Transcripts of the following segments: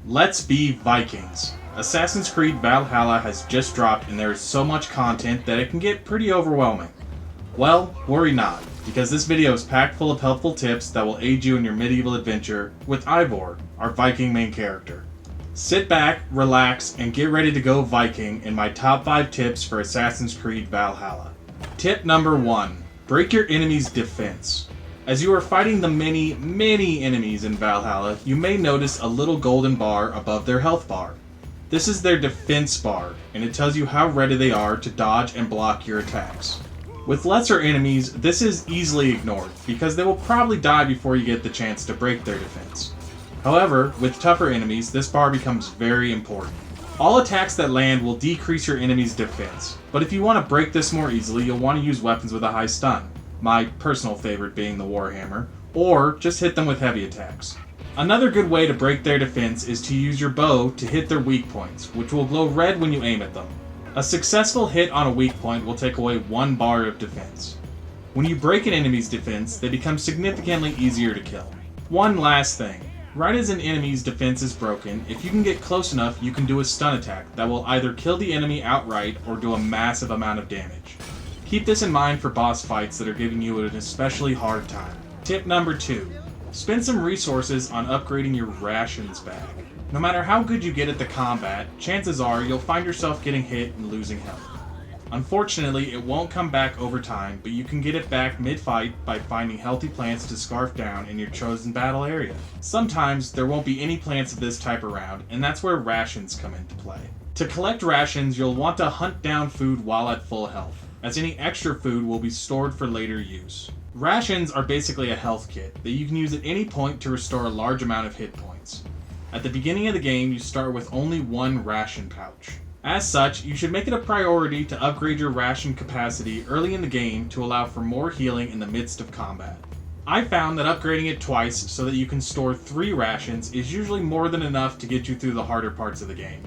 Let's be Vikings. Assassin's Creed Valhalla has just dropped and there is so much content that it can get pretty overwhelming. Well, worry not, because this video is packed full of helpful tips that will aid you in your medieval adventure with Ivor, our Viking main character. Sit back, relax, and get ready to go Viking in my top 5 tips for Assassin's Creed Valhalla. Tip number 1. Break your enemy's defense. As you are fighting the many enemies in Valhalla, you may notice a little golden bar above their health bar. This is their defense bar, and it tells you how ready they are to dodge and block your attacks. With lesser enemies, this is easily ignored, because they will probably die before you get the chance to break their defense. However, with tougher enemies, this bar becomes very important. All attacks that land will decrease your enemy's defense, but if you want to break this more easily, you'll want to use weapons with a high stun, my personal favorite being the Warhammer, or just hit them with heavy attacks. Another good way to break their defense is to use your bow to hit their weak points, which will glow red when you aim at them. A successful hit on a weak point will take away 1 bar of defense. When you break an enemy's defense, they become significantly easier to kill. One last thing. Right as an enemy's defense is broken, if you can get close enough, you can do a stun attack that will either kill the enemy outright or do a massive amount of damage. Keep this in mind for boss fights that are giving you an especially hard time. Tip number 2. Spend some resources on upgrading your rations bag. No matter how good you get at the combat, chances are you'll find yourself getting hit and losing health. Unfortunately, it won't come back over time, but you can get it back mid-fight by finding healthy plants to scarf down in your chosen battle area. Sometimes there won't be any plants of this type around, and that's where rations come into play. To collect rations, you'll want to hunt down food while at full health, as any extra food will be stored for later use. Rations are basically a health kit that you can use at any point to restore a large amount of hit points. At the beginning of the game, you start with only 1 ration pouch. As such, you should make it a priority to upgrade your ration capacity early in the game to allow for more healing in the midst of combat. I found that upgrading it twice so that you can store 3 rations is usually more than enough to get you through the harder parts of the game.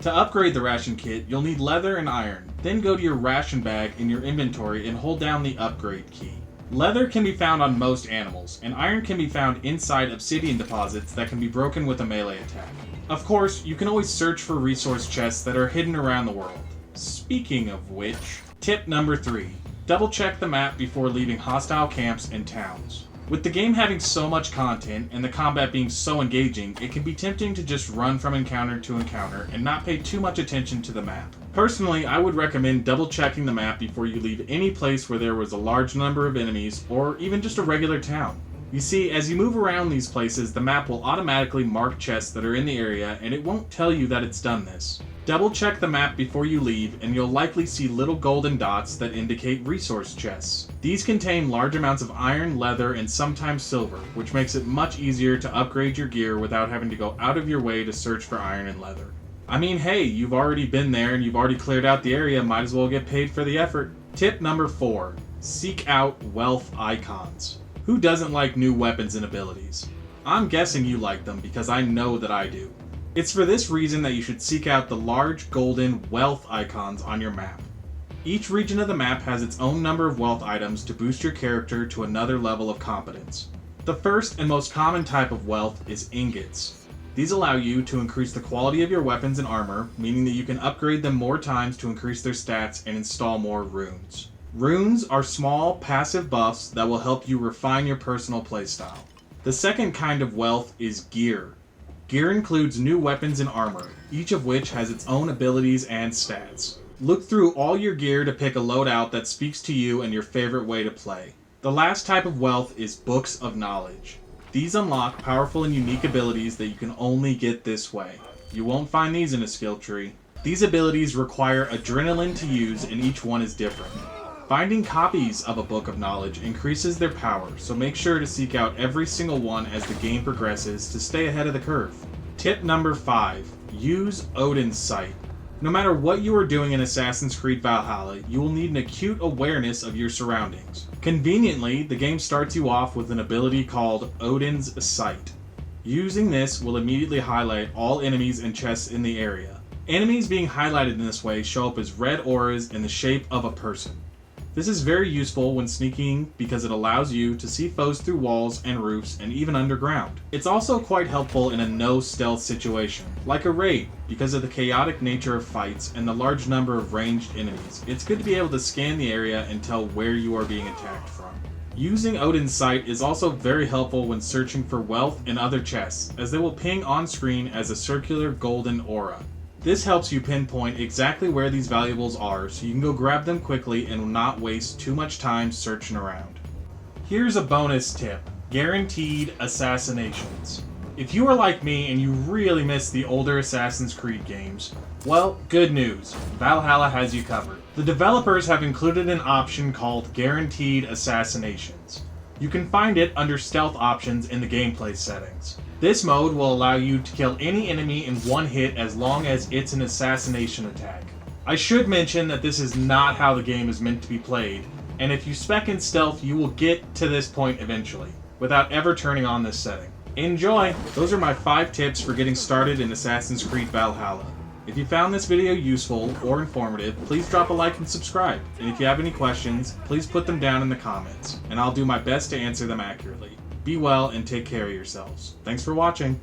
To upgrade the ration kit, you'll need leather and iron, then go to your ration bag in your inventory and hold down the upgrade key. Leather can be found on most animals, and iron can be found inside obsidian deposits that can be broken with a melee attack. Of course, you can always search for resource chests that are hidden around the world. Speaking of which, tip number 3. Double check the map before leaving hostile camps and towns. With the game having so much content and the combat being so engaging, it can be tempting to just run from encounter to encounter and not pay too much attention to the map. Personally, I would recommend double checking the map before you leave any place where there was a large number of enemies or even just a regular town. You see, as you move around these places, the map will automatically mark chests that are in the area and it won't tell you that it's done this. Double check the map before you leave and you'll likely see little golden dots that indicate resource chests. These contain large amounts of iron, leather, and sometimes silver, which makes it much easier to upgrade your gear without having to go out of your way to search for iron and leather. I mean, hey, you've already been there and you've already cleared out the area, might as well get paid for the effort. Tip number 4. Seek out wealth icons. Who doesn't like new weapons and abilities? I'm guessing you like them because I know that I do. It's for this reason that you should seek out the large golden wealth icons on your map. Each region of the map has its own number of wealth items to boost your character to another level of competence. The first and most common type of wealth is ingots. These allow you to increase the quality of your weapons and armor, meaning that you can upgrade them more times to increase their stats and install more runes. Runes are small, passive buffs that will help you refine your personal playstyle. The second kind of wealth is gear. Gear includes new weapons and armor, each of which has its own abilities and stats. Look through all your gear to pick a loadout that speaks to you and your favorite way to play. The last type of wealth is books of knowledge. These unlock powerful and unique abilities that you can only get this way. You won't find these in a skill tree. These abilities require adrenaline to use and each one is different. Finding copies of a book of knowledge increases their power, so make sure to seek out every single one as the game progresses to stay ahead of the curve. Tip number 5. Use Odin's sight. No matter what you are doing in Assassin's Creed Valhalla, you will need an acute awareness of your surroundings. Conveniently, the game starts you off with an ability called Odin's sight. Using this will immediately highlight all enemies and chests in the area. Enemies being highlighted in this way show up as red auras in the shape of a person. This is very useful when sneaking because it allows you to see foes through walls and roofs and even underground. It's also quite helpful in a no stealth situation, like a raid, because of the chaotic nature of fights and the large number of ranged enemies. It's good to be able to scan the area and tell where you are being attacked from. Using Odin's sight is also very helpful when searching for wealth and other chests, as they will ping on screen as a circular golden aura. This helps you pinpoint exactly where these valuables are so you can go grab them quickly and not waste too much time searching around. Here's a bonus tip: guaranteed assassinations. If you are like me and you really miss the older Assassin's Creed games, well, good news, Valhalla has you covered. The developers have included an option called Guaranteed Assassinations. You can find it under Stealth Options in the gameplay settings. This mode will allow you to kill any enemy in one hit as long as it's an assassination attack. I should mention that this is not how the game is meant to be played, and if you spec in stealth you will get to this point eventually, without ever turning on this setting. Enjoy! Those are my 5 tips for getting started in Assassin's Creed Valhalla. If you found this video useful or informative, please drop a like and subscribe. And if you have any questions, please put them down in the comments, and I'll do my best to answer them accurately. Be well and take care of yourselves. Thanks for watching.